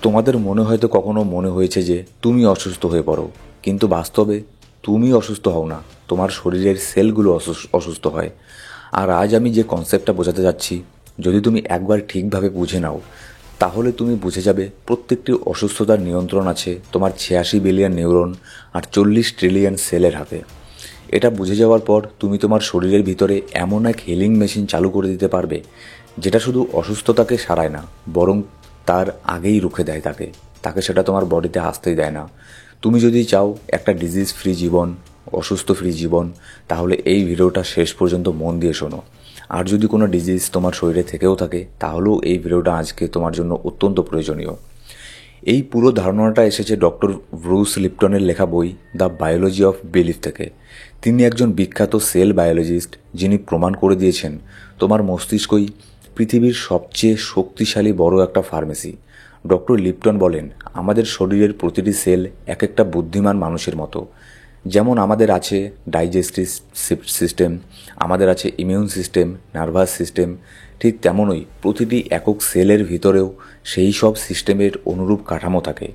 তোমাদের হয়তো কখনো মনে হয়েছে যে তুমি অসুস্থ হয়ে পড়ো, কিন্তু বাস্তবে তুমি অসুস্থ হও না, তোমার শরীরের সেলগুলো অসুস্থ হয়। আর আজ আমি যে কনসেপ্টটা বোঝাতে যাচ্ছি, যদি তুমি একবার ঠিকভাবে বুঝে নাও, তাহলে তুমি বুঝে যাবে প্রত্যেকটি অসুস্থতার নিয়ন্ত্রণ আছে তোমার 86 বিলিয়ন নিউরন আর 40 ট্রিলিয়ন সেলের হাতে। এটা বুঝে যাওয়ার পর তুমি তোমার শরীরের ভিতরে এমন এক হিলিং মেশিন চালু করে দিতে পারবে, যেটা শুধু অসুস্থতাকে সারায় না, বরং তার আগেই রুখে দেয় তাকে তাকে সেটা তোমার বডিতে আসতেই দেয় না। তুমি যদি চাও একটা ডিজিজ ফ্রি জীবন, অসুস্থ ফ্রি জীবন, তাহলে এই ভিডিওটা শেষ পর্যন্ত মন দিয়ে শোনো। আর যদি কোনো ডিজিজ তোমার শরীরে থেকেও থাকে, তাহলেও এই ভিডিওটা আজকে তোমার জন্য অত্যন্ত প্রয়োজনীয়। এই পুরো ধারণাটা এসেছে ডক্টর ব্রুস লিপটনের লেখা বই দ্য বায়োলজি অফ বিলিফ থেকে। তিনি একজন বিখ্যাত সেল বায়োলজিস্ট, যিনি প্রমাণ করে দিয়েছেন তোমার মস্তিষ্কই পৃথিবীর সবচেয়ে শক্তিশালী বড় একটা ফার্মেসি। ডক্টর লিপটন বলেন, আমাদের শরীরের প্রতিটি সেল এক একটা বুদ্ধিমান মানুষের মতো। যেমন আমাদের আছে ডাইজেস্টিভ সিস্টেম, আমাদের আছে ইমিউন সিস্টেম, নার্ভাস সিস্টেম, ঠিক তেমনই প্রতিটি একক সেলের ভিতরেও সেই সব সিস্টেমের অনুরূপ কাঠামো থাকে।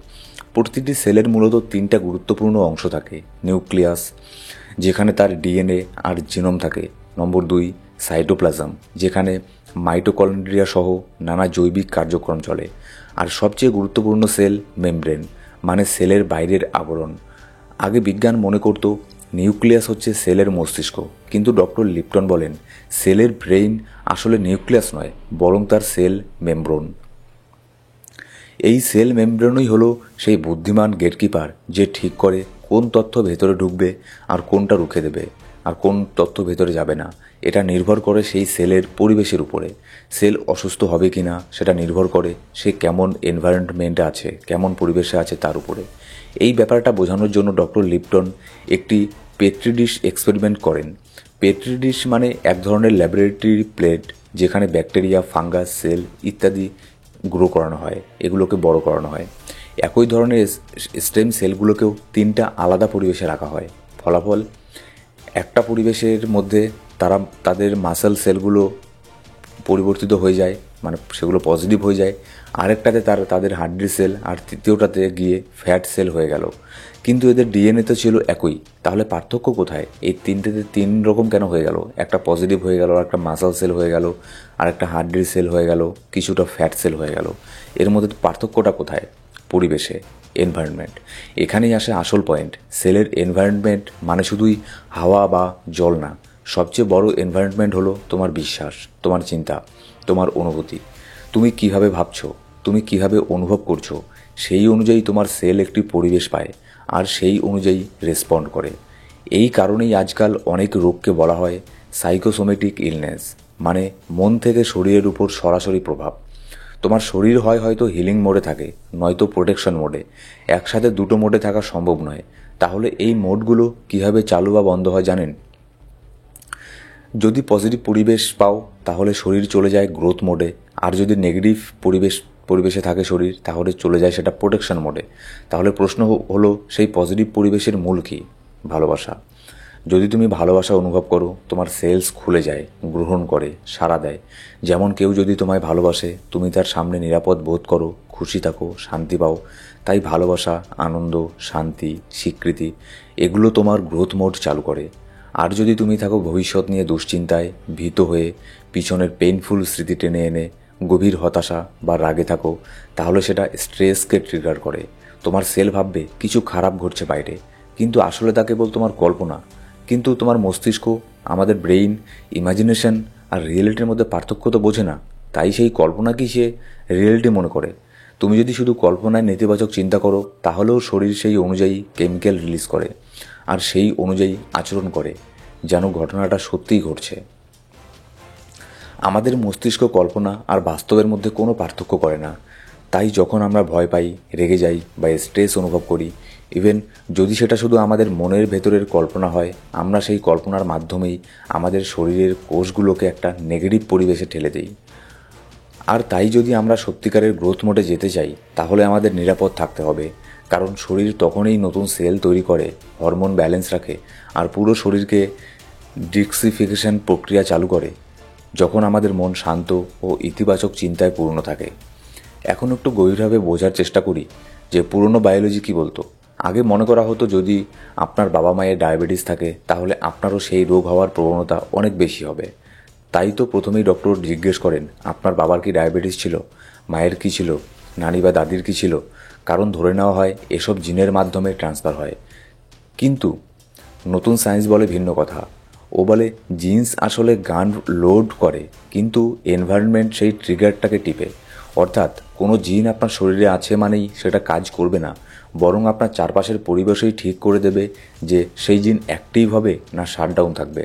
প্রতিটি সেলের মূলত 3টা গুরুত্বপূর্ণ অংশ থাকে। নিউক্লিয়াস, যেখানে তার ডিএনএ আর জিনোম থাকে। নম্বর 2, সাইটোপ্লাজম, যেখানে মাইটোকন্ড্রিয়া সহ নানা জৈবিক কার্যক্রম চলে। আর সবচেয়ে গুরুত্বপূর্ণ সেল, মেমব্রেন, মানে সেলের বাইরের আবরণ। আগে বিজ্ঞান মনে করত নিউক্লিয়াস হচ্ছে সেলের মস্তিষ্ক, কিন্তু ডক্টর লিপটন বলেন সেলের ব্রেইন আসলে নিউক্লিয়াস নয়, বরং তার সেল মেমব্রেন। এই সেল মেমব্রেনই হলো সেই বুদ্ধিমান গেটকিপার, যে ঠিক করে কোন তথ্য ভেতরে ঢুকবে আর কোনটা রুখে দেবে, আর কোন তথ্য ভেতরে যাবে না। এটা নির্ভর করে সেই সেলের পরিবেশের উপরে। সেল অসুস্থ হবে কি না সেটা নির্ভর করে সে কেমন এনভায়রনমেন্টে আছে, কেমন পরিবেশে আছে তার উপরে। এই ব্যাপারটা বোঝানোর জন্য ডক্টর লিপটন একটি পেট্রি ডিশ এক্সপেরিমেন্ট করেন। পেট্রি ডিশ মানে এক ধরনের ল্যাবরেটরি প্লেট, যেখানে ব্যাকটেরিয়া, ফাঙ্গাস, সেল ইত্যাদি গ্রো করানো হয়, এগুলোকে বড় করানো হয়। একই ধরনের স্টেম সেলগুলোকেও 3টা আলাদা পরিবেশে রাখা হয়। ফলাফল, একটা পরিবেশের মধ্যে তাদের মাসেল সেলগুলো পরিবর্তিত হয়ে যায়, মানে সেগুলো পজিটিভ হয়ে যায়। আরেকটাতে তাদের হাড্ডি সেল, আর তৃতীয়টাতে গিয়ে ফ্যাট সেল হয়ে গেল। কিন্তু এদের ডিএনএ তো ছিল একই, তাহলে পার্থক্য কোথায়? এই 3টেতে 3 রকম কেন হয়ে গেল? একটা পজিটিভ হয়ে গেল, একটা মাসেল সেল হয়ে গেল, আর একটা হাড্ডির সেল হয়ে গেল, কিছুটা ফ্যাট সেল হয়ে গেল। এর মধ্যে পার্থক্যটা কোথায়? পরিবেশে, এনভায়রনমেন্ট। এখানেই আসে আসল পয়েন্ট। সেলের এনভায়রনমেন্ট মানে শুধুই হাওয়া বা জল না, সবচেয়ে বড় এনভায়রনমেন্ট হলো তোমার বিশ্বাস, তোমার চিন্তা, তোমার অনুভূতি। তুমি কিভাবে ভাবছো, তুমি কিভাবে অনুভব করছো, সেই অনুযায়ী তোমার সেল একটি পরিবেশ পায়, আর সেই অনুযায়ী রেসপন্ড করে। এই কারণেই আজকাল অনেক রোগকে বলা হয় সাইকোসোমেটিক ইলনেস, মানে মন থেকে শরীরের উপর সরাসরি প্রভাব। তোমার শরীর হয়তো হিলিং মোডে থাকে, নয়তো প্রোটেকশন মোডে। একসাথে দুটো মোডে থাকা সম্ভব নয়। তাহলে এই মোডগুলো কিভাবে চালু বা বন্ধ হয় জানেন? যদি পজিটিভ পরিবেশ পাও, তাহলে শরীর চলে যায় গ্রোথ মোডে। আর যদি নেগেটিভ পরিবেশে থাকে শরীর, তাহলে চলে যায় সেটা প্রোটেকশন মোডে। তাহলে প্রশ্ন হলো, সেই পজিটিভ পরিবেশের মূল কী? ভালোবাসা। যদি তুমি ভালোবাসা অনুভব করো, তোমার সেলস খুলে যায়, গ্রহণ করে, সাড়া দেয়। যেমন কেউ যদি তোমায় ভালোবাসে, তুমি তার সামনে নিরাপদ বোধ করো, খুশি থাকো, শান্তি পাও। তাই ভালোবাসা, আনন্দ, শান্তি, স্বীকৃতি, এগুলো তোমার গ্রোথ মোড চালু করে। আর যদি তুমি থাকো ভবিষ্যৎ নিয়ে দুশ্চিন্তায়, ভীত হয়ে, পিছনের পেইনফুল স্মৃতি টেনে এনে গভীর হতাশা বা রাগে থাকো, তাহলে সেটা স্ট্রেসকে ট্রিগার করে। তোমার সেল ভাববে কিছু খারাপ ঘটছে বাইরে, কিন্তু আসলে তা কেবল তোমার কল্পনা। কিন্তু তোমার মস্তিষ্ক, আমাদের ব্রেইন, ইমাজিনেশন আর রিয়েলিটির মধ্যে পার্থক্য তো বোঝে না। তাই সেই কল্পনাকেই সে রিয়েলিটি মনে করে। তুমি যদি শুধু কল্পনায় নেতিবাচক চিন্তা করো, তাহলেও শরীর সেই অনুযায়ী কেমিক্যাল রিলিজ করে, আর সেই অনুযায়ী আচরণ করে, যেন ঘটনাটা সত্যিই ঘটছে। আমাদের মস্তিষ্ক কল্পনা আর বাস্তবের মধ্যে কোনো পার্থক্য করে না। তাই যখন আমরা ভয় পাই, রেগে যাই বা স্ট্রেস অনুভব করি, ইভেন যদি সেটা শুধু আমাদের মনের ভেতরের কল্পনা হয়, আমরা সেই কল্পনার মাধ্যমেই আমাদের শরীরের কোষগুলোকে একটা নেগেটিভ পরিবেশে ঠেলে দিই। আর তাই যদি আমরা সত্যিকারের গ্রোথ মোডে যেতে চাই, তাহলে আমাদের নিরাপদ থাকতে হবে। কারণ শরীর তখনই নতুন সেল তৈরি করে, হরমোন ব্যালেন্স রাখে, আর পুরো শরীরকে ডিটক্সিফিকেশন প্রক্রিয়া চালু করে, যখন আমাদের মন শান্ত ও ইতিবাচক চিন্তায় পূর্ণ থাকে। এখন একটু গভীরভাবে বোঝার চেষ্টা করি যে পুরনো বায়োলজি কী বলতো। আগে মনে করা হতো যদি আপনার বাবা মায়ের ডায়াবেটিস থাকে তাহলে আপনারও সেই রোগ হওয়ার প্রবণতা অনেক বেশি হবে। তাই তো প্রথমেই ডক্টর জিজ্ঞেস করেন আপনার বাবার কি ডায়াবেটিস ছিল, মায়ের কি ছিল, নানি বা দাদির কি ছিল, কারণ ধরে নেওয়া হয় এসব জিনের মাধ্যমে ট্রান্সফার হয়। কিন্তু নতুন সায়েন্স বলে ভিন্ন কথা। ও বলে জিন্স আসলে গান লোড করে, কিন্তু এনভায়রনমেন্ট সেই ট্রিগারটাকে টিপে। অর্থাৎ কোনো জিন আপনার শরীরে আছে মানেই সেটা কাজ করবে না, বরং আপনার চারপাশের পরিবেশই ঠিক করে দেবে যে সেই জিন অ্যাক্টিভ হবে না শাটডাউন থাকবে।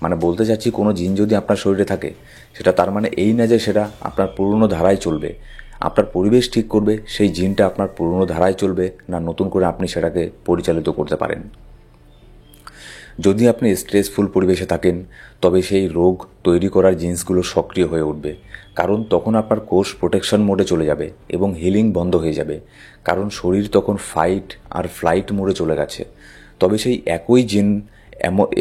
মানে বলতে চাচ্ছি, কোনো জিন যদি আপনার শরীরে থাকে সেটা তার মানে এই না যে সেটা আপনার পুরনো ধারায় চলবে। আপনার পরিবেশ ঠিক করবে সেই জিনটা আপনার পুরনো ধারায় চলবে না নতুন করে আপনি সেটাকে পরিচালিত করতে পারেন। যদি আপনি স্ট্রেসফুল পরিবেশে থাকেন তবে সেই রোগ তৈরি করার জিন্সগুলো সক্রিয় হয়ে উঠবে, কারণ তখন আপনার কোষ প্রোটেকশন মোডে চলে যাবে এবং হিলিং বন্ধ হয়ে যাবে, কারণ শরীর তখন ফাইট আর ফ্লাইট মোডে চলে গেছে। তবে সেই একই জিন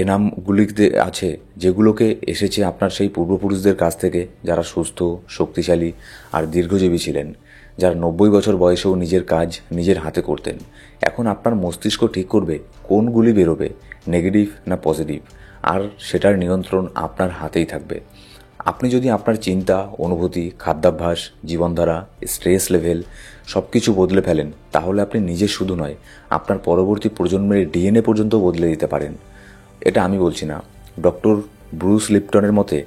এনামগুলিতে আছে যেগুলোকে এসেছে আপনার সেই পূর্বপুরুষদের কাছ থেকে, যারা সুস্থ, শক্তিশালী আর দীর্ঘজীবী ছিলেন, যারা 90 বছর বয়সেও নিজের কাজ নিজের হাতে করতেন। এখন আপনার মস্তিষ্ক ঠিক করবে কোনগুলি বেরোবে, নেগেটিভ না পজিটিভ, আর সেটার নিয়ন্ত্রণ আপনার হাতেই থাকবে। আপনি যদি আপনার চিন্তা, অনুভূতি, খাদ্যাভ্যাস, জীবনধারা, স্ট্রেস লেভেল সব কিছু বদলে ফেলেন, তাহলে আপনি নিজে শুধু নয়, আপনার পরবর্তী প্রজন্মের ডিএনএ পর্যন্ত বদলে দিতে পারেন। এটা আমি বলছি না, ডক্টর ব্রুস লিপটনের মতে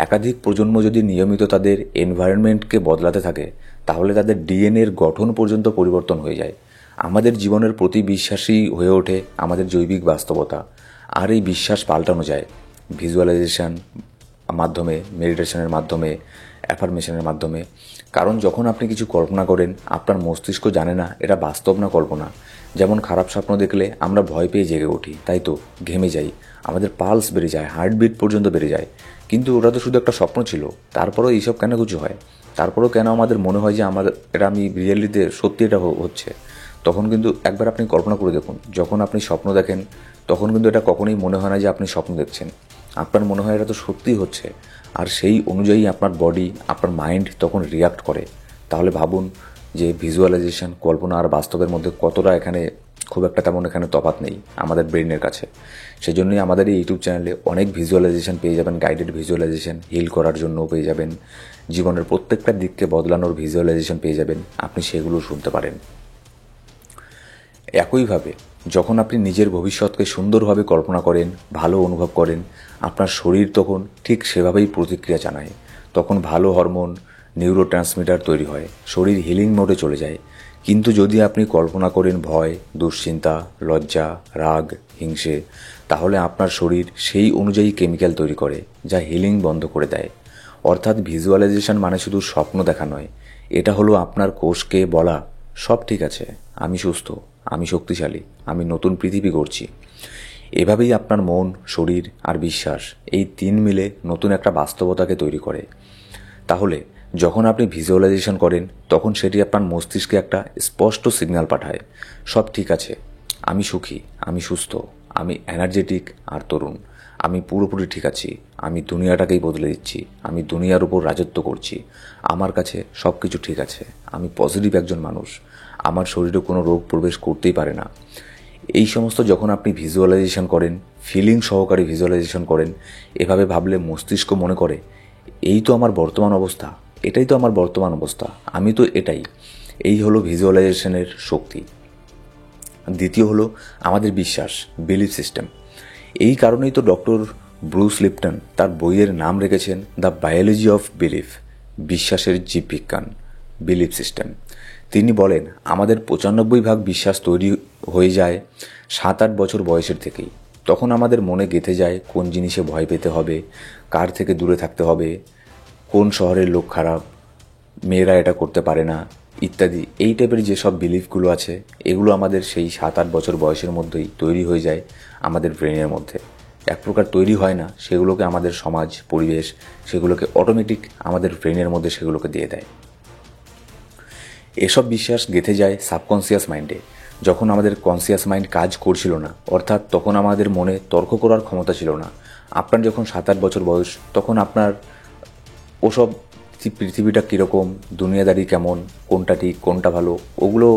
একাধিক প্রজন্ম যদি নিয়মিত তাদের এনভায়রনমেন্টকে বদলাতে থাকে তাহলে তাদের ডিএনএর গঠন পর্যন্ত পরিবর্তন হয়ে যায়। আমাদের জীবনের প্রতি বিশ্বাসী হয়ে ওঠে আমাদের জৈবিক বাস্তবতা, আর এই বিশ্বাস পাল্টানো যায় ভিজুয়ালাইজেশন মাধ্যমে, মেডিটেশনের মাধ্যমে, অ্যাফার্মেশনের মাধ্যমে। কারণ যখন আপনি কিছু কল্পনা করেন আপনার মস্তিষ্ক জানে না এটা বাস্তব না কল্পনা। যেমন খারাপ স্বপ্ন দেখলে আমরা ভয় পেয়ে জেগে উঠি, তাই তো, ঘেমে যাই, আমাদের পালস বেড়ে যায়, হার্টবিট পর্যন্ত বেড়ে যায়, কিন্তু ওটা তো শুধু একটা স্বপ্ন ছিল। তারপরেও এইসব কেন কিছু হয়? তারপরেও কেন আমাদের মনে হয় যে আমাদের এটা আমি রিয়েলিটিতে সত্যি এটা হচ্ছে? তখন কিন্তু একবার আপনি কল্পনা করে দেখুন, যখন আপনি স্বপ্ন দেখেন তখন কিন্তু এটা কখনোই মনে হয় না যে আপনি স্বপ্ন দেখছেন, আপনার মনে হয় এটা তো সত্যিই হচ্ছে। আর সেই অনুযায়ী আপনার বডি, আপনার মাইন্ড তখন রিয়াক্ট করে। তাহলে ভাবুন যে ভিজুয়ালাইজেশন, কল্পনা আর বাস্তবের মধ্যে কতটা এখানে খুব একটা তেমন এখানে তফাৎ নেই আমাদের ব্রেনের কাছে। সেই জন্যই আমাদের এই ইউটিউব চ্যানেলে অনেক ভিজুয়ালাইজেশন পেয়ে যাবেন, গাইডেড ভিজুয়ালাইজেশন, হিল করার জন্যও পেয়ে যাবেন, জীবনের প্রত্যেকটা দিককে বদলানোর ভিজুয়ালাইজেশন পেয়ে যাবেন, আপনি সেগুলো শুনতে পারেন। একইভাবে যখন আপনি নিজের ভবিষ্যৎকে সুন্দরভাবে কল্পনা করেন, ভালো অনুভব করেন, আপনার শরীর তখন ঠিক সেভাবেই প্রতিক্রিয়া জানায়। তখন ভালো হরমোন, নিউরো ট্রান্সমিটার তৈরি হয়, শরীর হিলিং মোডে চলে যায়। কিন্তু যদি আপনি কল্পনা করেন ভয়, দুশ্চিন্তা, লজ্জা, রাগ, হিংসে, তাহলে আপনার শরীর সেই অনুযায়ী কেমিক্যাল তৈরি করে যা হিলিং বন্ধ করে দেয়। অর্থাৎ ভিজুয়ালাইজেশন মানে শুধু স্বপ্ন দেখা নয়, এটা হলো আপনার কোষকে বলা সব ঠিক আছে, আমি সুস্থ, আমি শক্তিশালী, আমি নতুন পৃথিবী গড়ছি। এভাবেই আপনার মন, শরীর আর বিশ্বাস এই তিন মিলে নতুন একটা বাস্তবতাকে তৈরি করে। তাহলে যখন আপনি ভিজুয়ালাইজেশন করেন তখন সেটি আপনার মস্তিষ্কে একটা স্পষ্ট সিগন্যাল পাঠায়, সব ঠিক আছে, আমি সুখী, আমি সুস্থ, আমি এনার্জেটিক আর তরুণ, আমি পুরোপুরি ঠিক আছি, আমি দুনিয়াটাকেই বদলে দিচ্ছি, আমি দুনিয়ার উপর রাজত্ব করছি, আমার কাছে সব কিছু ঠিক আছে, আমি পজিটিভ একজন মানুষ, আমার শরীরে কোনো রোগ প্রবেশ করতেই পারে না। এই সমস্ত যখন আপনি ভিজুয়ালাইজেশন করেন, ফিলিং সহকারে ভিজুয়ালাইজেশন করেন, এভাবে ভাবলে মস্তিষ্ক মনে করে এই তো আমার বর্তমান অবস্থা, এটাই তো আমার বর্তমান অবস্থা, আমি তো এটাই। এই হলো ভিজুয়ালাইজেশনের শক্তি। দ্বিতীয় হলো আমাদের বিশ্বাস, বিলিফ সিস্টেম। এই কারণেই তো ডক্টর ব্রুস লিপটন তার বইয়ের নাম রেখেছেন দ্য বায়োলজি অফ বিলিফ, বিশ্বাসের জীববিজ্ঞান, বিলিফ সিস্টেম। তিনি বলেন আমাদের 95% বিশ্বাস তৈরি হয়ে যায় 7-8 বছর বয়সের থেকেই। তখন আমাদের মনে গেঁথে যায় কোন জিনিসে ভয় পেতে হবে, কার থেকে দূরে থাকতে হবে, কোন শহরের লোক খারাপ, মেয়েরা এটা করতে পারে না, ইত্যাদি। এই টাইপের যেসব বিলিফগুলো আছে এগুলো আমাদের সেই 7-8 বছর বয়সের মধ্যেই তৈরি হয়ে যায় আমাদের ব্রেনের মধ্যে। এক প্রকার তৈরি হয় না, সেগুলোকে আমাদের সমাজ, পরিবেশ সেগুলোকে অটোমেটিক আমাদের ব্রেনের মধ্যে সেগুলোকে দিয়ে দেয়। এসব বিশ্বাস গেঁথে যায় সাবকনসিয়াস মাইন্ডে যখন আমাদের কনসিয়াস মাইন্ড কাজ করছিল না, অর্থাৎ তখন আমাদের মনে তর্ক করার ক্ষমতা ছিল না। আপনার যখন 7-8 বছর বয়স তখন আপনার ওসব পৃথিবীটা কীরকম, দুনিয়াদারি কেমন, কোনটা ঠিক কোনটা ভালো, ওগুলো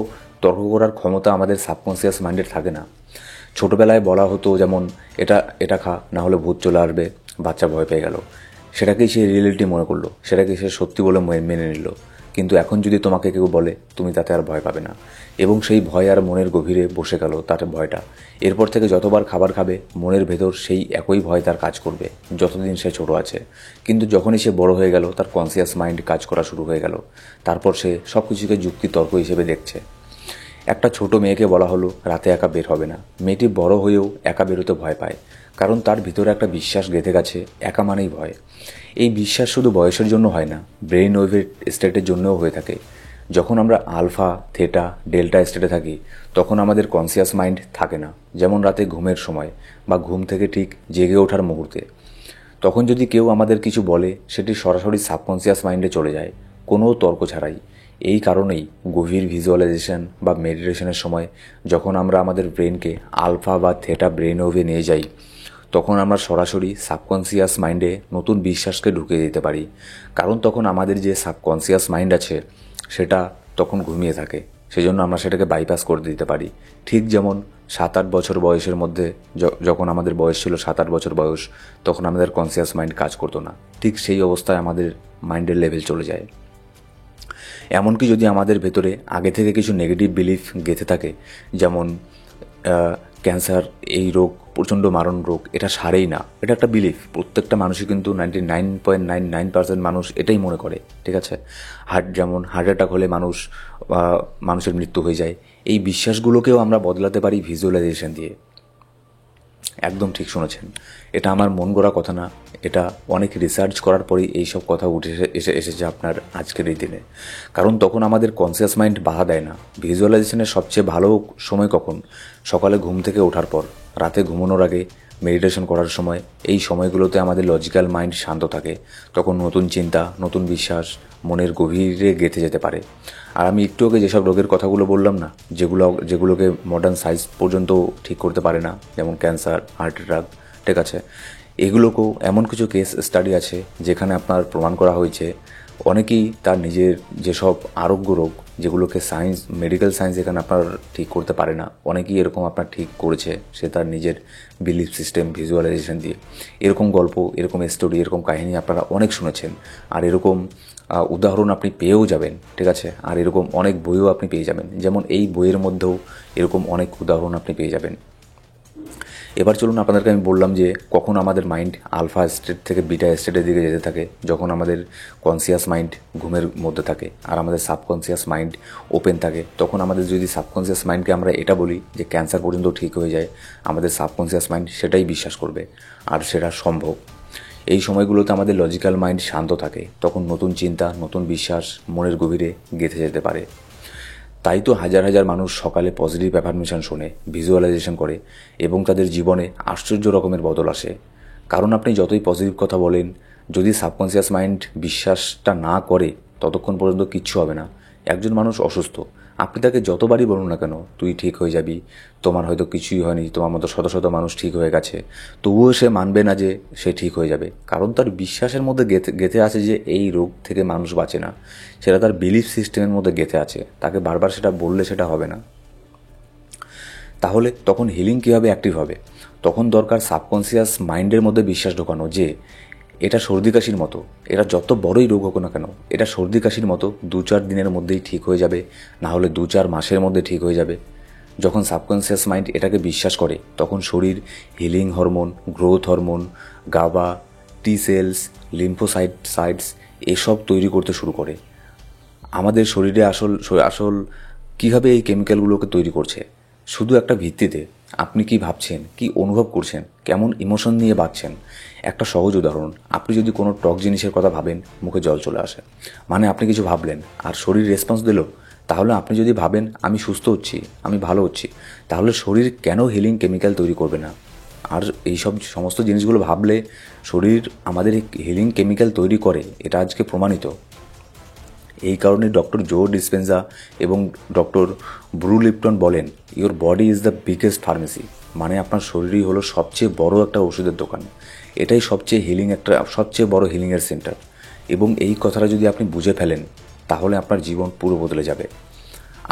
তর্ক করার ক্ষমতা আমাদের সাবকনসিয়াস মাইন্ডের থাকে না। ছোটোবেলায় বলা হতো যেমন এটা এটা খা, না হলে ভূত চলে আসবে, বাচ্চা ভয় পেয়ে গেল, সেটাকেই সে রিয়েলিটি মনে করলো, সেটাকে সে সত্যি বলে মেনে নিল। কিন্তু এখন যদি তোমাকে কেউ বলে, তুমি তাতে আর ভয় পাবে না, এবং সেই ভয় আর মনের গভীরে বসে গেল তার ভয়টা। এরপর থেকে যতবার খাবার খাবে মনের ভেতর সেই একই ভয় তার কাজ করবে, যতদিন সে ছোট আছে। কিন্তু যখনই সে বড় হয়ে গেল, তার কনসিয়াস মাইন্ড কাজ করা শুরু হয়ে গেল, তারপর সে সব কিছুকে যুক্তি তর্ক হিসেবে দেখছে। একটা ছোট মেয়েকে বলা হলো রাতে একা বের হবে না, মেয়েটি বড় হয়েও একা বেরোতে ভয় পায়, কারণ তার ভিতরে একটা বিশ্বাস গেঁথে গেছে একা মানেই ভয়। এই বিশ্বাস শুধু বয়সের জন্য হয় না, ব্রেইন ওয়েভের স্টেটের জন্যও হয়ে থাকে। যখন আমরা আলফা, থেটা, ডেল্টা স্টেটে থাকি, তখন আমাদের কনসিয়াস মাইন্ড থাকে না, যেমন রাতে ঘুমের সময় বা ঘুম থেকে ঠিক জেগে ওঠার মুহূর্তে। তখন যদি কেউ আমাদের কিছু বলে, সেটি সরাসরি সাবকনসিয়াস মাইন্ডে চলে যায়, কোনো তর্ক ছাড়াই। এই কারণেই গভীর ভিজুয়ালাইজেশন বা মেডিটেশনের সময় যখন আমরা আমাদের ব্রেনকে আলফা বা থেটা ব্রেন ওয়েভে নিয়ে যাই, তখন আমরা সরাসরি সাবকনসিয়াস মাইন্ডে নতুন বিশ্বাসকে ঢুকিয়ে দিতে পারি। কারণ তখন আমাদের যে সাবকনসিয়াস মাইন্ড আছে সেটা তখন ঘুমিয়ে থাকে, সেজন্য আমরা সেটাকে বাইপাস করে দিতে পারি। ঠিক যেমন 7-8 বছর বয়সের মধ্যে যখন আমাদের বয়স ছিল 7-8 বছর বয়স, তখন আমাদের কনসিয়াস মাইন্ড কাজ করতো না, ঠিক সেই অবস্থায় আমাদের মাইন্ডের লেভেল চলে যায়। এমনকি যদি আমাদের ভেতরে আগে থেকে কিছু নেগেটিভ বিলিফ গেঁথে থাকে, যেমন ক্যান্সার এই রোগ প্রচণ্ড মারণ রোগ, এটা সারেই না, এটা একটা বিলিফ। প্রত্যেকটা মানুষই কিন্তু 99.99% মানুষ এটাই মনে করে, ঠিক আছে। যেমন হার্ট অ্যাটাক হলে মানুষের মৃত্যু হয়ে যায়। এই বিশ্বাসগুলোকেও আমরা বদলাতে পারি ভিজুয়ালাইজেশন দিয়ে। একদম ঠিক শুনেছেন, এটা আমার মন গড়া কথা না, এটা অনেক রিসার্চ করার পরেই এইসব কথা উঠে এসেছে আপনার আজকের এই দিনে। কারণ তখন আমাদের কনসিয়াস মাইন্ড বাধা দেয় না। ভিজুয়ালাইজেশনের সবচেয়ে ভালো সময় কখন? সকালে ঘুম থেকে ওঠার পর, রাতে ঘুমানোর আগে, মেডিটেশন করার সময়। এই সময়গুলোতে আমাদের লজিক্যাল মাইন্ড শান্ত থাকে, তখন নতুন চিন্তা, নতুন বিশ্বাস মনের গভীরে গেঁথে যেতে পারে। আর আমি একটু আগে যেসব রোগের কথাগুলো বললাম না, যেগুলোকে মডার্ন সায়েন্স পর্যন্ত ঠিক করতে পারে না, যেমন ক্যান্সার, হার্ট অ্যাটাক, ঠিক আছে, এগুলোকেও এমন কিছু কেস স্টাডি আছে যেখানে আপনার প্রমাণ করা হয়েছে অনেকেই তার নিজের যেসব আরোগ্য রোগ, যেগুলোকে মেডিকেল সায়েন্স এখানে আপনার ঠিক করতে পারে না, অনেকেই এরকম আপনার ঠিক করেছে সে তার নিজের বিলিফ সিস্টেম ভিজুয়ালাইজেশন দিয়ে। এরকম গল্প, এরকম স্টোরি, এরকম কাহিনী আপনারা অনেক শুনেছেন, আর এরকম উদাহরণ আপনি পেয়েও যাবেন, ঠিক আছে। আর এরকম অনেক বইও আপনি পেয়ে যাবেন, যেমন এই বইয়ের মধ্যেও এরকম অনেক উদাহরণ আপনি পেয়ে যাবেন। এবার চলুন, আপনাদেরকে আমি বললাম যে কখন আমাদের মাইন্ড আলফা স্টেট থেকে বিটা স্টেটের দিকে যেতে থাকে, যখন আমাদের কনসিয়াস মাইন্ড ঘুমের মধ্যে থাকে আর আমাদের সাবকনসিয়াস মাইন্ড ওপেন থাকে। তখন আমাদের যদি সাবকনসিয়াস মাইন্ডকে আমরা এটা বলি যে ক্যান্সার পর্যন্ত ঠিক হয়ে যায়, আমাদের সাবকনসিয়াস মাইন্ড সেটাই বিশ্বাস করবে, আর সেটা সম্ভব। এই সময়গুলোতে আমাদের লজিক্যাল মাইন্ড শান্ত থাকে, তখন নতুন চিন্তা, নতুন বিশ্বাস মনের গভীরে গেঁথে যেতে পারে। তাই তো হাজার হাজার মানুষ সকালে পজিটিভ অ্যাফার্মেশন শোনে, ভিজুয়ালাইজেশন করে, এবং তাদের জীবনে আশ্চর্য রকমের বদল আসে। কারণ আপনি যতই পজিটিভ কথা বলেন, যদি সাবকনসিয়াস মাইন্ড বিশ্বাসটা না করে, ততক্ষণ পর্যন্ত কিচ্ছু হবে না। একজন মানুষ অসুস্থ, আপনি তাকে যতবারই বলুন না কেন তুই ঠিক হয়ে যাবি, তোমার হয়তো কিছুই হয়নি, তোমার মতো শত শত মানুষ ঠিক হয়ে গেছে, তবুও সে মানবে না যে সে ঠিক হয়ে যাবে। কারণ তার বিশ্বাসের মধ্যে গেঁথে আছে যে এই রোগ থেকে মানুষ বাঁচে না, সেটা তার বিলিফ সিস্টেমের মধ্যে গেঁথে আছে। তাকে বারবার সেটা বললে সেটা হবে না। তাহলে তখন হিলিং কীভাবে অ্যাক্টিভ হবে? তখন দরকার সাবকনসিয়াস মাইন্ডের মধ্যে বিশ্বাস ঢোকানো যে এটা সর্দি কাশির মতো, এটা যত বড়ই রোগ হোক না কেন, এটা সর্দি কাশির মতো 2-4 দিনের মধ্যেই ঠিক হয়ে যাবে, না হলে 2-4 মাসের মধ্যে ঠিক হয়ে যাবে। যখন সাবকনসিয়াস মাইন্ড এটাকে বিশ্বাস করে, তখন শরীর হিলিং হরমোন, গ্রোথ হরমোন, গাবা, টি সেলস, লিম্ফোসাইটস এসব তৈরি করতে শুরু করে। আমাদের শরীরে আসল কীভাবে এই কেমিক্যালগুলোকে তৈরি করছে? শুধু একটা ভিত্তিতে, আপনি কি ভাবছেন, কি অনুভব করছেন, কেমন ইমোশন নিয়ে বাঁচছেন। একটা সহজ উদাহরণ, আপনি যদি কোনো টক জিনিসের কথা ভাবেন, মুখে জল চলে আসে, মানে আপনি কিছু ভাবলেন আর শরীর রেসপন্স দিল। তাহলে আপনি যদি ভাবেন আমি সুস্থ হচ্ছি, আমি ভালো হচ্ছি, তাহলে শরীর কেন হিলিং কেমিক্যাল তৈরি করবে না? আর এইসব সমস্ত জিনিসগুলো ভাবলে শরীর আমাদের হিলিং কেমিক্যাল তৈরি করে, এটা আজকে প্রমাণিত। এই কারণে ডক্টর জো ডিসপেন্সা এবং ডক্টর ব্রু লিপটন বলেন, your body is the biggest pharmacy, মানে আপনার শরীরই হলো সবচেয়ে বড় একটা ওষুধের দোকান। এটাই সবচেয়ে বড় হিলিংয়ের সেন্টার। এবং এই কথাটা যদি আপনি বুঝে ফেলেন তাহলে আপনার জীবন পুরো বদলে যাবে।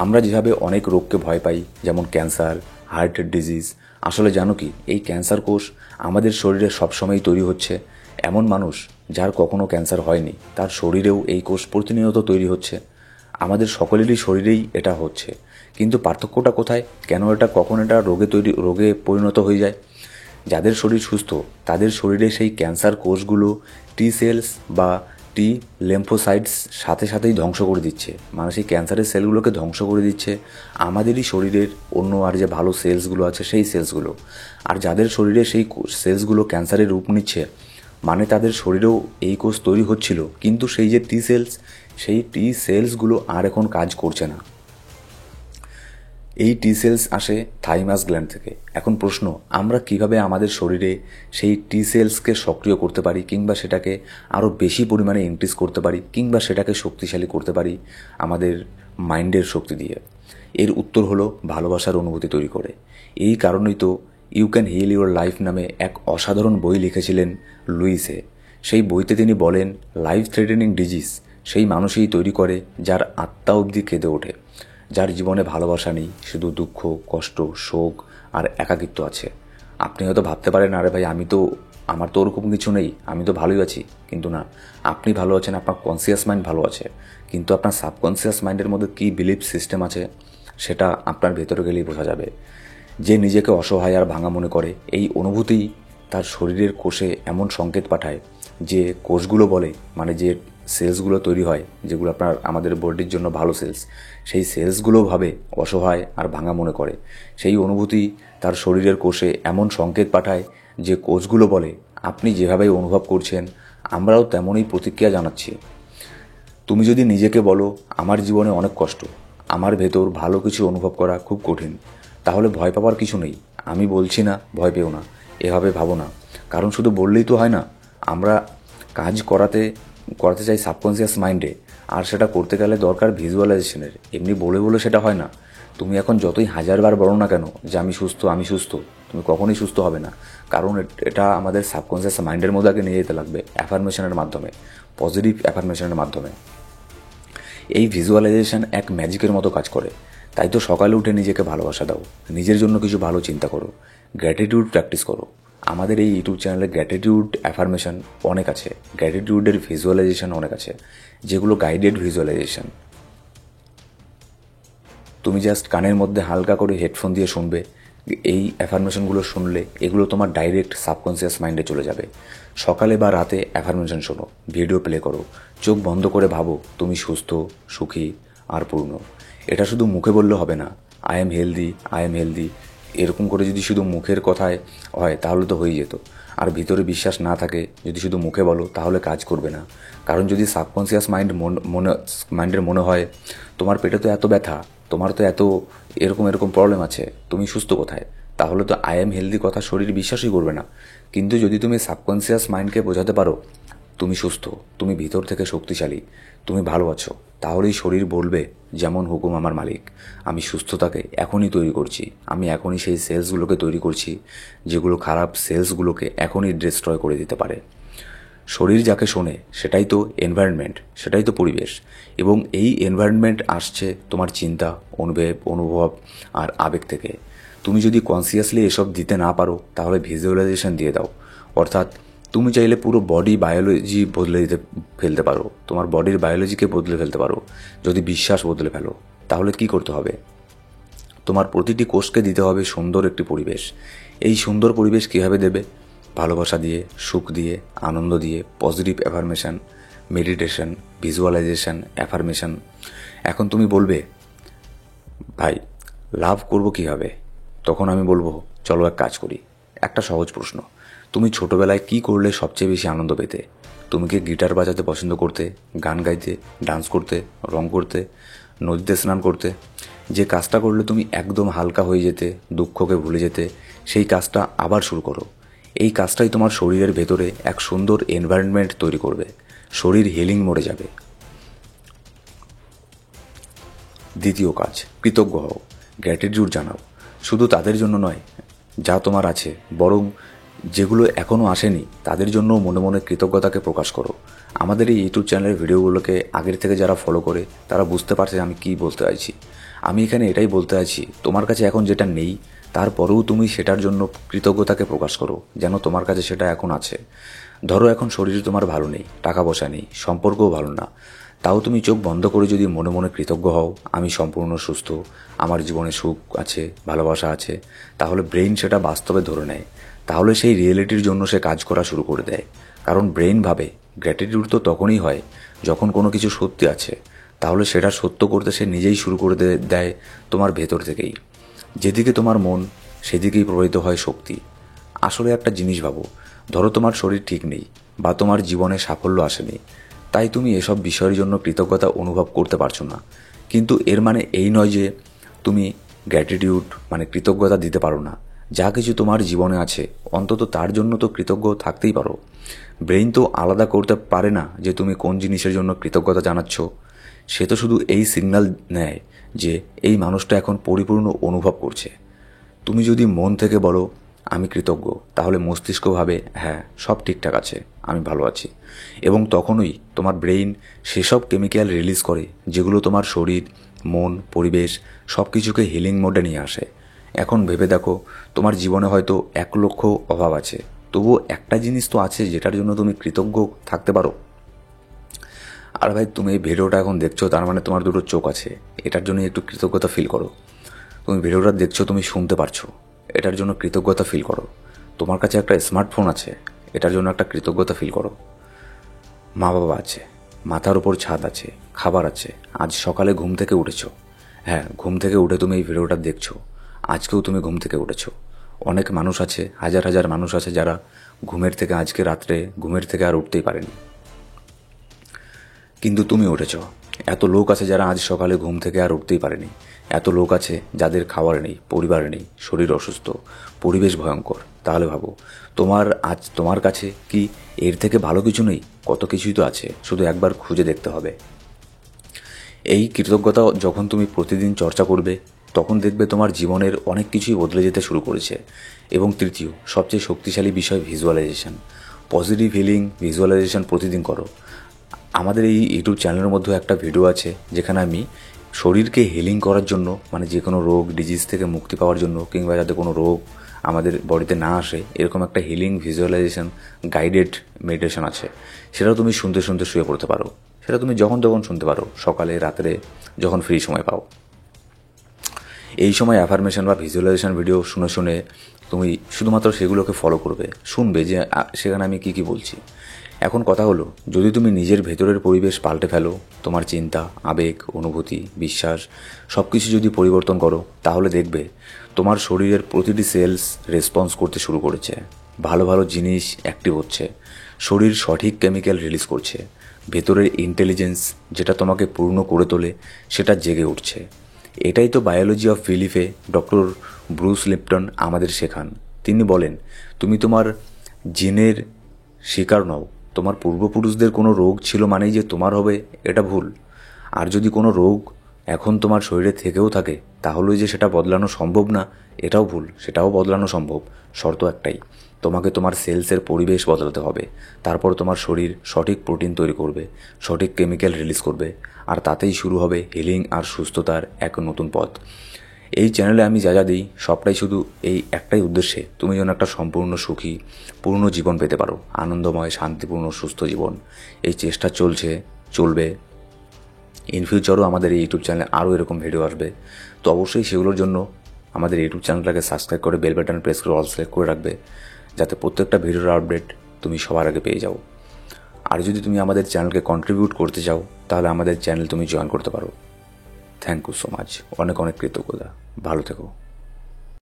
আমরা যেভাবে অনেক রোগকে ভয় পাই, যেমন ক্যান্সার, হার্টের ডিজিজ, আসলে জানো কি এই ক্যান্সার কোষ আমাদের শরীরে সবসময়ই তৈরি হচ্ছে। এমন মানুষ যার কখনো ক্যান্সার হয়নি তার শরীরেও এই কোষ প্রতিনিয়ত তৈরি হচ্ছে। আমাদের সকলেরই শরীরেই এটা হচ্ছে, কিন্তু পার্থক্যটা কোথায়? কেন এটা কখন এটা রোগে পরিণত হয়ে যায়? যাদের শরীর সুস্থ তাদের শরীরে সেই ক্যান্সার কোষগুলো টি সেলস বা টি লেম্ফোসাইটস সাথে সাথেই ধ্বংস করে দিচ্ছে, মানে সেই ক্যান্সারের সেলগুলোকে ধ্বংস করে দিচ্ছে আমাদেরই শরীরের অন্য আর যে ভালো সেলসগুলো আছে সেই সেলসগুলো। আর যাদের শরীরে সেই সেলসগুলো ক্যান্সারের রূপ নিচ্ছে, মানে তাদের শরীরেও এই কোষ তৈরি হচ্ছিল, কিন্তু সেই যে টি সেলস, সেই টি সেলসগুলো আর এখন কাজ করছে না। এই টি সেলস আসে থাইমাস গ্ল্যান্ড থেকে। এখন প্রশ্ন, আমরা কিভাবে আমাদের শরীরে সেই টি সেলসকে সক্রিয় করতে পারি, কিংবা সেটাকে আরও বেশি পরিমাণে ইনক্রিজ করতে পারি, কিংবা সেটাকে শক্তিশালী করতে পারি আমাদের মাইন্ডের শক্তি দিয়ে? এর উত্তর হলো ভালোবাসার অনুভূতি তৈরি করে। এই কারণেই তো you can heal your life নামে এক অসাধারণ বই লিখেছিলেন লুইসে। সেই বইতে তিনি বলেন, লাইফ থ্রেটেনিং ডিজিজ সেই মানুষই তৈরি করে যার আত্মা অবধি কেঁদে ওঠে, যার জীবনে ভালোবাসা নেই, শুধু দুঃখ, কষ্ট, শোক আর একাকিত্ব আছে। আপনি হয়তো ভাবতে পারেন, আরে ভাই আমার তো ওরকম কিছু নেই, আমি তো ভালোই আছি। কিন্তু না, আপনি ভালো আছেন, আপনার কনসিয়াস মাইন্ড ভালো আছে, কিন্তু আপনার সাবকনসিয়াস মাইন্ডের মধ্যে কী বিলিফ সিস্টেম আছে সেটা আপনার ভেতরে গেলেই বোঝা যাবে। যে নিজেকে অসহায় আর ভাঙা মনে করে, এই অনুভূতি তার শরীরের কোষে এমন সংকেত পাঠায় যে কোষগুলো বলে, মানে যে সেলসগুলো তৈরি হয় যেগুলো আমাদের বডির জন্য ভালো সেলস, সেই সেলসগুলো ভাবে অসহায় আর ভাঙা মনে করে। সেই অনুভূতি তার শরীরের কোষে এমন সংকেত পাঠায় যে কোষগুলো বলে, আপনি যেভাবে অনুভব করছেন আমরাও তেমনই প্রতিক্রিয়া জানাচ্ছি। তুমি যদি নিজেকে বলো, আমার জীবনে অনেক কষ্ট, আমার ভেতর ভালো কিছু অনুভব করা খুব কঠিন, তাহলে ভয় পাওয়ার কিছু নেই। আমি বলছি না ভয় পেও না, এভাবে ভাবো না, কারণ শুধু বললেই তো হয় না। আমরা কাজ করাতে করাতে চাই সাবকনসিয়াস মাইন্ডে, আর সেটা করতে গেলে দরকার ভিজুয়ালাইজেশনের। এমনি বলে বলে সেটা হয় না। তুমি এখন যতই হাজারবার বলো না কেন যে আমি সুস্থ আমি সুস্থ, তুমি কখনোই সুস্থ হবে না, কারণ এটা আমাদের সাবকনসিয়াস মাইন্ডের মধ্যে আগে নিয়ে যেতে লাগবে অ্যাফার্মেশনের মাধ্যমে, পজিটিভ অ্যাফার্মেশনের মাধ্যমে। এই ভিজুয়ালাইজেশন এক ম্যাজিকের মতো কাজ করে। তাই তো সকালে উঠে নিজেকে ভালোবাসা দাও, নিজের জন্য কিছু ভালো চিন্তা করো, গ্র্যাটিটিউড প্র্যাকটিস করো। আমাদের এই ইউটিউব চ্যানেলে গ্র্যাটিটিউড অ্যাফার্মেশন অনেক আছে, গ্র্যাটিটিউডের ভিজুয়ালাইজেশন অনেক আছে, যেগুলো গাইডেড ভিজুয়ালাইজেশন। তুমি জাস্ট কানের মধ্যে হালকা করে হেডফোন দিয়ে শুনবে। এই অ্যাফার্মেশনগুলো শুনলে এগুলো তোমার ডাইরেক্ট সাবকনসিয়াস মাইন্ডে চলে যাবে। সকালে বা রাতে অ্যাফার্মেশন শোনো, ভিডিও প্লে করো, চোখ বন্ধ করে ভাবো তুমি সুস্থ, সুখী আর পূর্ণ। এটা শুধু মুখে বললে হবে না, I am healthy, I am healthy, এরকম করে যদি শুধু মুখের কথায় হয় তাহলে তো হয়ে যেত। আর ভিতরে বিশ্বাস না থাকে, যদি শুধু মুখে বলো তাহলে কাজ করবে না। কারণ যদি সাবকনসিয়াস মাইন্ডের মনে হয় তোমার পেটে তো এত ব্যথা, তোমার তো এত এরকম এরকম প্রবলেম আছে, তুমি সুস্থ কোথায়, তাহলে তো আই এম হেলদি কথা শরীর বিশ্বাসই করবে না। কিন্তু যদি তুমি সাবকনসিয়াস মাইন্ডকে বোঝাতে পারো তুমি সুস্থ, তুমি ভিতর থেকে শক্তিশালী, তুমি ভালো আছো, তাহলেই শরীর বলবে, যেমন হুকুম আমার মালিক, আমি সুস্থতাকে এখনই তৈরি করছি, আমি এখনই সেই সেলসগুলোকে তৈরি করছি যেগুলো খারাপ সেলসগুলোকে এখনই ডিস্ট্রয় করে দিতে পারে। শরীর যাকে শোনে সেটাই তো এনভায়রনমেন্ট, সেটাই তো পরিবেশ। এবং এই এনভায়রনমেন্ট আসছে তোমার চিন্তা, অনুভব আর আবেগ থেকে। তুমি যদি কনসিয়াসলি এসব দিতে না পারো তাহলে ভিজুয়ালাইজেশন দিয়ে দাও। অর্থাৎ তুমি চাইলে পুরো বডি বায়োলজি বদলে ফেলতে পারো, তোমার বডির বায়োলজিকে বদলে ফেলতে পারো। যদি বিশ্বাস বদলে ফেলো তাহলে কি করতে হবে? তোমার প্রতিটি কোষকে দিতে হবে সুন্দর একটি পরিবেশ। এই সুন্দর পরিবেশ কীভাবে দেবে? ভালোবাসা দিয়ে, সুখ দিয়ে, আনন্দ দিয়ে, positive affirmation, meditation, visualisation, affirmation. এখন তুমি বলবে, ভাই লাভ করব কীভাবে? তখন আমি বলবো, চলো এক কাজ করি। একটা সহজ প্রশ্ন, তুমি ছোটোবেলায় কি করলে সবচেয়ে বেশি আনন্দ পেতে? তুমি কি গিটার বাজাতে পছন্দ করতে, গান গাইতে, ডান্স করতে, রং করতে, নদীতে স্নান করতে? যে কাজটা করলে তুমি একদম হালকা হয়ে যেতে, দুঃখকে ভুলে যেতে, সেই কাজটা আবার শুরু করো। এই কাজটাই তোমার শরীরের ভেতরে এক সুন্দর এনভায়রনমেন্ট তৈরি করবে। শরীর হিলিং মোডে যাবে। দ্বিতীয় কাজ, কৃতজ্ঞ হও, গ্র্যাটিটিউড জানাও। শুধু তাদের জন্য নয় যা তোমার আছে, বরং যেগুলো এখনও আসেনি তাদের জন্য মনে মনে কৃতজ্ঞতাকে প্রকাশ করো। আমাদের এই ইউটিউব চ্যানেলের ভিডিওগুলোকে আগের থেকে যারা ফলো করে তারা বুঝতে পারছে আমি কী বলতে চাইছি। আমি এখানে এটাই বলতে আছি, তোমার কাছে এখন যেটা নেই তারপরেও তুমি সেটার জন্য কৃতজ্ঞতাকে প্রকাশ করো, যেন তোমার কাছে সেটা এখন আছে। ধরো এখন শরীর তোমার ভালো নেই, টাকা পয়সা নেই, সম্পর্কও ভালো না, তাও তুমি চোখ বন্ধ করে যদি মনে মনে কৃতজ্ঞ হও, আমি সম্পূর্ণ সুস্থ, আমার জীবনে সুখ আছে, ভালোবাসা আছে, তাহলে ব্রেইন সেটা বাস্তবে ধরে নেয়। তাহলে সেই রিয়েলিটির জন্য সে কাজ করা শুরু করে দেয়। কারণ ব্রেইন ভাবে গ্র্যাটিটিউড তো তখনই হয় যখন কোনো কিছু সত্যি আছে, তাহলে সেটা সত্য করতে সে নিজেই শুরু করে দেয় তোমার ভেতর থেকেই। যেদিকে তোমার মন সেদিকেই প্রবাহিত হয় শক্তি। আসলে একটা জিনিস ভাবো, ধরো তোমার শরীর ঠিক নেই বা তোমার জীবনে সাফল্য আসেনি, তাই তুমি এসব বিষয়ের জন্য কৃতজ্ঞতা অনুভব করতে পারছো না। কিন্তু এর মানে এই নয় যে তুমি গ্র্যাটিটিউড মানে কৃতজ্ঞতা দিতে পারো না। যা কিছু তোমার জীবনে আছে অন্তত তার জন্য তো কৃতজ্ঞ থাকতেই পারো। ব্রেইন তো আলাদা করতে পারে না যে তুমি কোন জিনিসের জন্য কৃতজ্ঞতা জানাচ্ছ। সে তো শুধু এই সিগন্যাল নেয় যে এই মানুষটা এখন পরিপূর্ণ অনুভব করছে। তুমি যদি মন থেকে বলো আমি কৃতজ্ঞ, তাহলে মস্তিষ্ক ভাবে হ্যাঁ সব ঠিকঠাক আছে, আমি ভালো আছি, এবং তখনই তোমার ব্রেইন সেসব কেমিক্যাল রিলিজ করে যেগুলো তোমার শরীর, মন, পরিবেশ সব কিছুকে হিলিং মোডে নিয়ে আসে। এখন ভেবে দেখো, তোমার জীবনে হয়তো 1,00,000 অভাব আছে, তবুও একটা জিনিস তো আছে যেটার জন্য তুমি কৃতজ্ঞ থাকতে পারো। আর ভাই, তুমি এই ভিডিওটা এখন দেখছো, তার মানে তোমার দুটো চোখ আছে, এটার জন্য একটু কৃতজ্ঞতা ফিল করো। তুমি ভিডিওটা দেখছো, তুমি শুনতে পারছো, এটার জন্য কৃতজ্ঞতা ফিল করো। তোমার কাছে একটা স্মার্টফোন আছে, এটার জন্য একটা কৃতজ্ঞতা ফিল করো। মা বাবা আছে, মাথার উপর ছাদ আছে, খাবার আছে, আজ সকালে ঘুম থেকে উঠেছো। হ্যাঁ, ঘুম থেকে উঠে তুমি এই ভিডিওটা দেখছো, আজকেও তুমি ঘুম থেকে উঠেছো। অনেক মানুষ আছে, হাজার হাজার মানুষ আছে যারা ঘুমের থেকে আজকে রাত্রে ঘুমের থেকে আর উঠতেই পারেনি, কিন্তু তুমি উঠেছ। এত লোক আছে যারা আজ সকালে ঘুম থেকে আর উঠতেই পারেনি। এত লোক আছে যাদের খাবার নেই, পরিবার নেই, শরীর অসুস্থ, পরিবেশ ভয়ঙ্কর। তাহলে ভাবো, তোমার কাছে কি এর থেকে ভালো কিছু নেই? কত কিছুই তো আছে, শুধু একবার খুঁজে দেখতে হবে। এই কৃতজ্ঞতা যখন তুমি প্রতিদিন চর্চা করবে, তখন দেখবে তোমার জীবনের অনেক কিছুই বদলে যেতে শুরু করেছে। এবং তৃতীয় সবচেয়ে শক্তিশালী বিষয় ভিজুয়ালাইজেশন। পজিটিভ হিলিং ভিজুয়ালাইজেশন প্রতিদিন করো। আমাদের এই ইউটিউব চ্যানেলের মধ্যে একটা ভিডিও আছে যেখানে আমি শরীরকে হিলিং করার জন্য, মানে যে কোনো রোগ ডিজিজ থেকে মুক্তি পাওয়ার জন্য, কিংবা যাতে কোনো রোগ আমাদের বডিতে না আসে, এরকম একটা হিলিং ভিজুয়ালাইজেশন গাইডেড মেডিটেশন আছে। সেটা তুমি শুনতে শুনতে শুয়ে পড়তে পারো। সেটা তুমি যখন তখন শুনতে পারো, সকালে, রাত্রে, যখন ফ্রি সময় পাও। এই সময় অ্যাফার্মেশন বা ভিজুয়ালাইজেশন ভিডিও শুনে শুনে তুমি শুধুমাত্র সেগুলোকে ফলো করবে, শুনবে যে সেখানে আমি কী কী বলছি। এখন কথা হলো, যদি তুমি নিজের ভেতরের পরিবেশ পাল্টে ফেলো, তোমার চিন্তা, আবেগ, অনুভূতি, বিশ্বাস সব কিছু যদি পরিবর্তন করো, তাহলে দেখবে তোমার শরীরের প্রতিটি সেলস রেসপন্স করতে শুরু করেছে। ভালো ভালো জিনিস অ্যাক্টিভ হচ্ছে, শরীর সঠিক কেমিক্যাল রিলিজ করছে, ভেতরের ইন্টেলিজেন্স যেটা তোমাকে পূর্ণ করে তোলে সেটা জেগে উঠছে। এটাই তো বায়োলজি অফ বিলিফে ডক্টর ব্রুস লিপটন আমাদের শেখান। তিনি বলেন, তুমি তোমার জিনের শিকার নও। তোমার পূর্বপুরুষদের কোনো রোগ ছিল মানেই যে তোমার হবে, এটা ভুল। আর যদি কোনো রোগ এখন তোমার শরীরে থেকেও থাকে, তাহলে যে সেটা বদলানো সম্ভব না, এটাও ভুল। সেটাও বদলানো সম্ভব, শর্ত একটাই, তোমাকে তোমার সেলসের পরিবেশ বদলাতে হবে। তারপর তোমার শরীর সঠিক প্রোটিন তৈরি করবে, সঠিক কেমিক্যাল রিলিজ করবে, আর তাতেই শুরু হবে হিলিং আর সুস্থতার এক নতুন পথ। এই চ্যানেলে আমি যা যা দিই সবটাই শুধু এই একটাই উদ্দেশ্যে, তুমি যেন একটা সম্পূর্ণ সুখী পূর্ণ জীবন পেতে পারো, আনন্দময়, শান্তিপূর্ণ, সুস্থ জীবন। এই চেষ্টা চলবে। ইন ফিউচারও আমাদের এই ইউটিউব চ্যানেলে আরও এরকম ভিডিও আসবে। তো অবশ্যই সেগুলোর জন্য আমাদের ইউটিউব চ্যানেলটাকে সাবস্ক্রাইব করে বেল বাটন প্রেস করে অল সিলেক্ট করে রাখবে, যাতে প্রত্যেকটা ভিডিওর আপডেট তুমি সবার আগে পেয়ে যাও। আর যদি তুমি আমাদের চ্যানেলকে কন্ট্রিবিউট করতে চাও, তাহলে আমাদের চ্যানেল তুমি জয়েন করতে পারো। থ্যাংক ইউ সো মাচ, অনেক অনেক কৃতজ্ঞতা। ভালো থেকো।